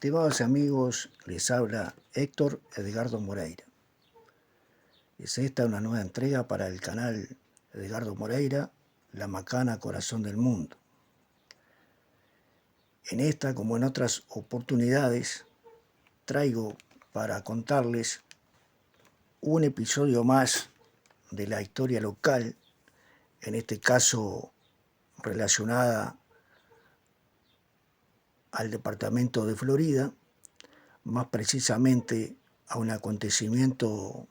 Estimados amigos, les habla Héctor Edgardo Moreira. Es esta una nueva entrega para el canal Edgardo Moreira, La Macana Corazón del Mundo. En esta, como en otras oportunidades, traigo para contarles un episodio más de la historia local, en este caso relacionada al departamento de Florida, más precisamente a un acontecimiento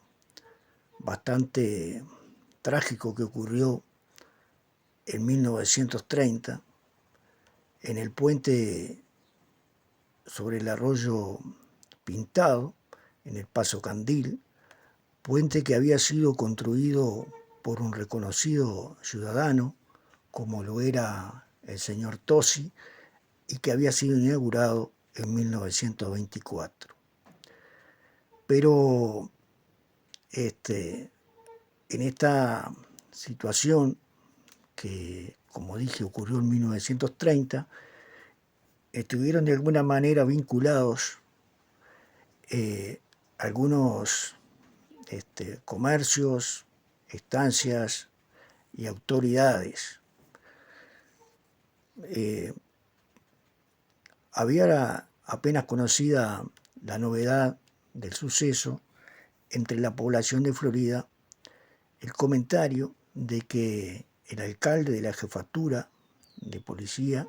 bastante trágico que ocurrió en 1930 en el puente sobre el arroyo Pintado, en el Paso Candil, puente que había sido construido por un reconocido ciudadano, como lo era el señor Tosi, y que había sido inaugurado en 1924. Pero en esta situación que, como dije, ocurrió en 1930, estuvieron de alguna manera vinculados algunos comercios, estancias y autoridades. Había apenas conocida la novedad del suceso entre la población de Florida el comentario de que el alcalde de la jefatura de policía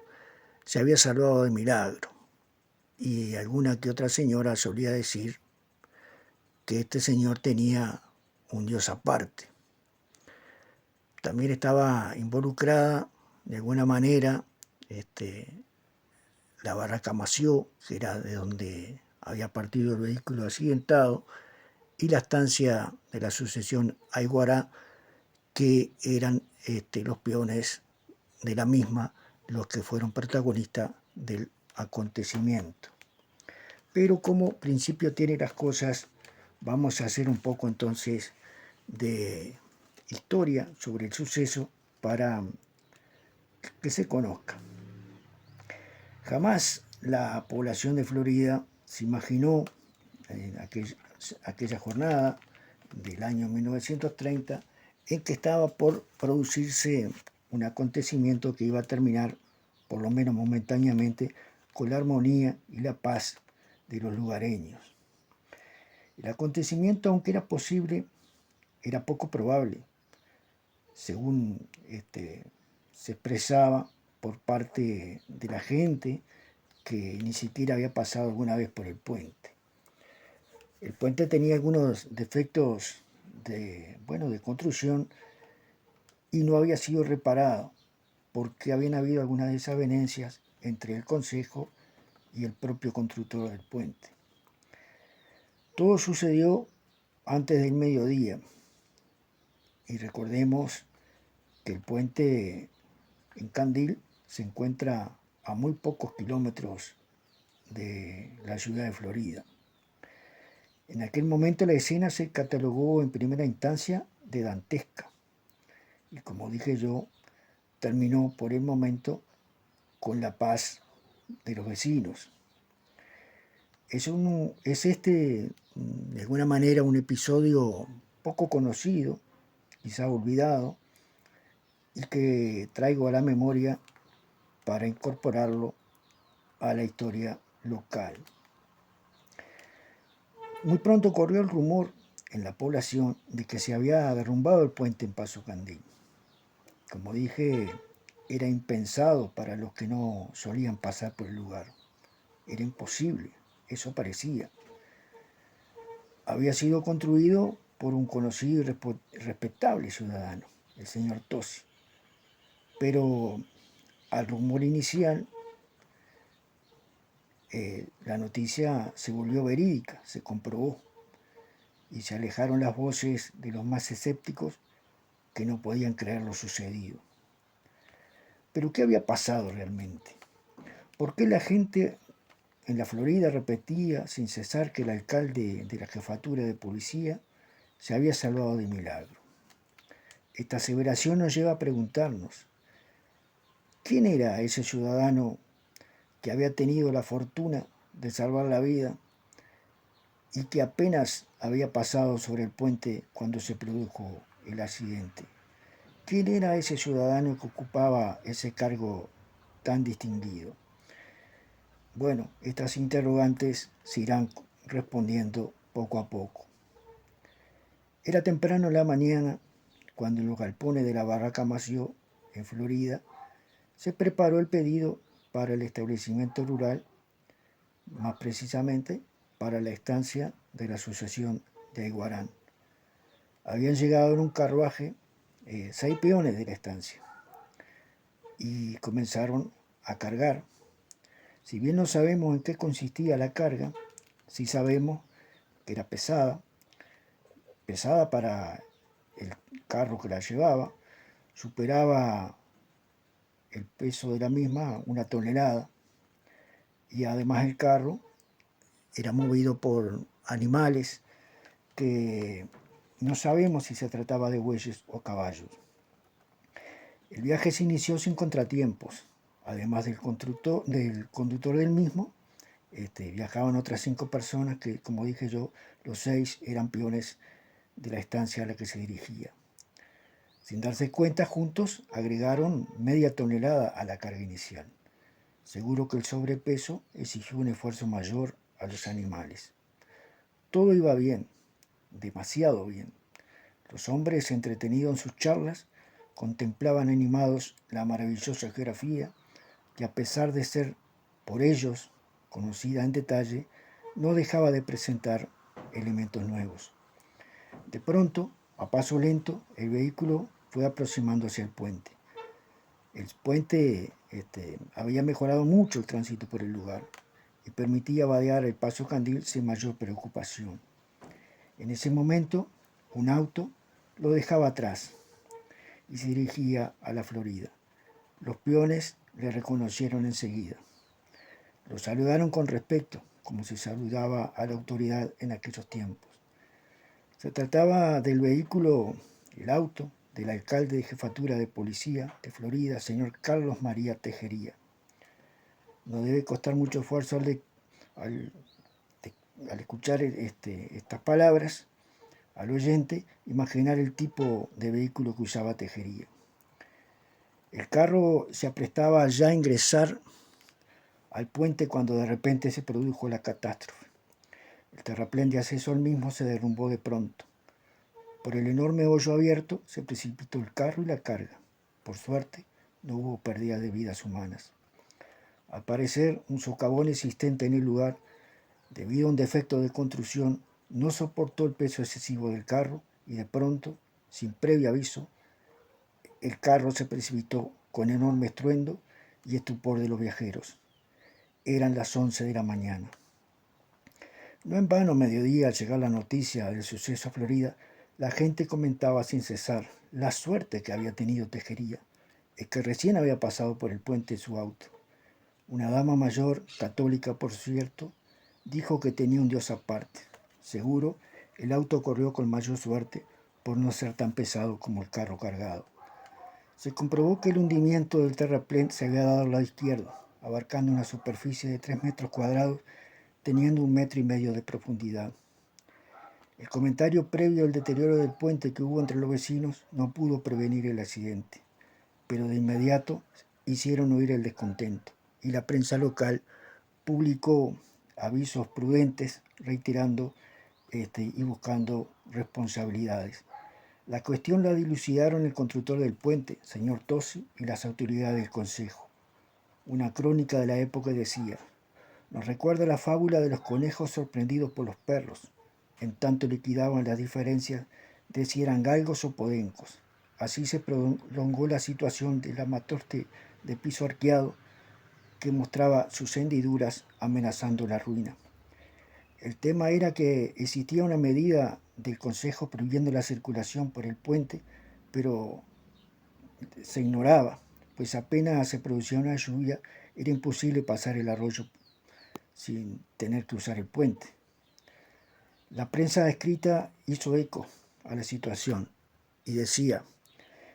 se había salvado de milagro, y alguna que otra señora solía decir que este señor tenía un Dios aparte. También estaba involucrada de alguna manera la barraca Mació, que era de donde había partido el vehículo accidentado, y la estancia de la sucesión Aiguará, que eran los peones de la misma los que fueron protagonistas del acontecimiento. Pero como principio tiene las cosas, vamos a hacer un poco entonces de historia sobre el suceso para que se conozca. Jamás la población de Florida se imaginó en aquella jornada del año 1930 en que estaba por producirse un acontecimiento que iba a terminar, por lo menos momentáneamente, con la armonía y la paz de los lugareños. El acontecimiento, aunque era posible, era poco probable, según se expresaba por parte de la gente que ni siquiera había pasado alguna vez por el puente. El puente tenía algunos defectos de construcción y no había sido reparado porque habían habido algunas desavenencias entre el Consejo y el propio constructor del puente. Todo sucedió antes del mediodía, y recordemos que el puente en Candil se encuentra a muy pocos kilómetros de la ciudad de Florida. En aquel momento la escena se catalogó en primera instancia de dantesca, y como dije yo, terminó por el momento con la paz de los vecinos. Es de alguna manera, un episodio poco conocido, quizá olvidado, y que traigo a la memoria para incorporarlo a la historia local. Muy pronto corrió el rumor en la población de que se había derrumbado el puente en Paso Candil. Como dije, era impensado para los que no solían pasar por el lugar. Era imposible, eso parecía. Había sido construido por un conocido y respetable ciudadano, el señor Tosi. Pero al rumor inicial, la noticia se volvió verídica, se comprobó, y se alejaron las voces de los más escépticos que no podían creer lo sucedido. Pero ¿qué había pasado realmente? ¿Por qué la gente en la Florida repetía sin cesar que el alcalde de la jefatura de policía se había salvado de milagro? Esta aseveración nos lleva a preguntarnos, ¿quién era ese ciudadano que había tenido la fortuna de salvar la vida y que apenas había pasado sobre el puente cuando se produjo el accidente. ¿Quién era ese ciudadano que ocupaba ese cargo tan distinguido? Bueno, estas interrogantes se irán respondiendo poco a poco. Era temprano en la mañana cuando en los galpones de la Barraca Mació, en Florida, se preparó el pedido para el establecimiento rural, más precisamente para la estancia de la Asociación de Aiguarán. Habían llegado en un carruaje 6 peones de la estancia y comenzaron a cargar. Si bien no sabemos en qué consistía la carga, sí sabemos que era pesada para el carro que la llevaba, superaba el peso de la misma 1 tonelada, y además el carro era movido por animales que no sabemos si se trataba de bueyes o caballos. El viaje se inició sin contratiempos. Además del conductor del mismo, viajaban otras 5 personas que, como dije yo, los 6 eran peones de la estancia a la que se dirigía. Sin darse cuenta, juntos agregaron media tonelada a la carga inicial. Seguro que el sobrepeso exigió un esfuerzo mayor a los animales. Todo iba bien, demasiado bien. Los hombres, entretenidos en sus charlas, contemplaban animados la maravillosa geografía que, a pesar de ser por ellos conocida en detalle, no dejaba de presentar elementos nuevos. De pronto, a paso lento, el vehículo fue aproximando hacia el puente. El puente había mejorado mucho el tránsito por el lugar y permitía vadear el paso Candil sin mayor preocupación. En ese momento, un auto lo dejaba atrás y se dirigía a la Florida. Los peones le reconocieron enseguida. Lo saludaron con respeto, como se saludaba a la autoridad en aquellos tiempos. Se trataba del vehículo, el auto, del alcalde de jefatura de policía de Florida, señor Carlos María Tejería. No debe costar mucho esfuerzo al escuchar estas palabras al oyente imaginar el tipo de vehículo que usaba Tejería. El carro se aprestaba ya a ingresar al puente cuando de repente se produjo la catástrofe. El terraplén de acceso al mismo se derrumbó de pronto. Por el enorme hoyo abierto se precipitó el carro y la carga. Por suerte, no hubo pérdida de vidas humanas. Al parecer, un socavón existente en el lugar, debido a un defecto de construcción, no soportó el peso excesivo del carro y de pronto, sin previo aviso, el carro se precipitó con enorme estruendo y estupor de los viajeros. Eran las 11 de la mañana. No en vano, a mediodía, al llegar la noticia del suceso a Florida, la gente comentaba sin cesar la suerte que había tenido Tejería, el que recién había pasado por el puente en su auto. Una dama mayor, católica por cierto, dijo que tenía un Dios aparte. Seguro, el auto corrió con mayor suerte por no ser tan pesado como el carro cargado. Se comprobó que el hundimiento del terraplén se había dado al lado izquierdo, abarcando una superficie de 3 metros cuadrados, teniendo 1,5 metros de profundidad. El comentario previo al deterioro del puente que hubo entre los vecinos no pudo prevenir el accidente, pero de inmediato hicieron oír el descontento y la prensa local publicó avisos prudentes reiterando y buscando responsabilidades. La cuestión la dilucidaron el constructor del puente, señor Tosi, y las autoridades del Consejo. Una crónica de la época decía: nos recuerda la fábula de los conejos sorprendidos por los perros, en tanto liquidaban las diferencias de si eran galgos o podencos. Así se prolongó la situación del armatoste de piso arqueado que mostraba sus hendiduras amenazando la ruina. El tema era que existía una medida del Consejo prohibiendo la circulación por el puente, pero se ignoraba, pues apenas se producía una lluvia, era imposible pasar el arroyo sin tener que usar el puente. La prensa escrita hizo eco a la situación y decía: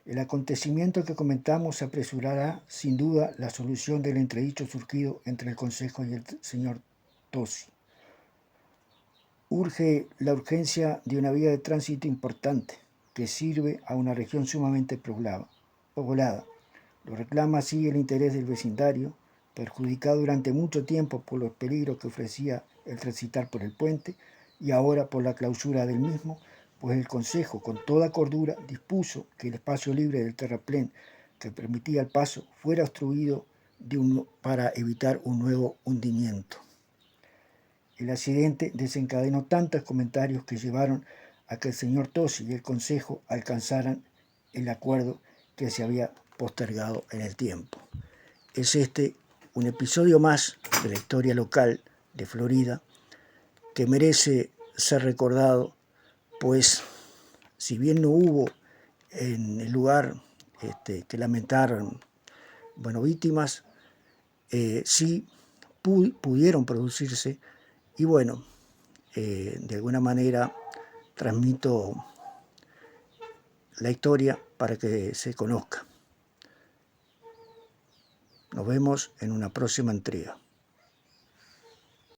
el acontecimiento que comentamos apresurará sin duda la solución del entredicho surgido entre el Consejo y el señor Tosi. Urge la urgencia de una vía de tránsito importante que sirve a una región sumamente poblada. Lo reclama así el interés del vecindario, perjudicado durante mucho tiempo por los peligros que ofrecía el transitar por el puente y ahora por la clausura del mismo, pues el Consejo, con toda cordura, dispuso que el espacio libre del terraplén que permitía el paso fuera obstruido para evitar un nuevo hundimiento. El accidente desencadenó tantos comentarios que llevaron a que el señor Tosi y el Consejo alcanzaran el acuerdo que se había postergado en el tiempo. Es este un episodio más de la historia local de Florida que merece ser recordado, pues si bien no hubo en el lugar que lamentaron víctimas, sí pudieron producirse y de alguna manera transmito la historia para que se conozca. Nos vemos en una próxima entrega.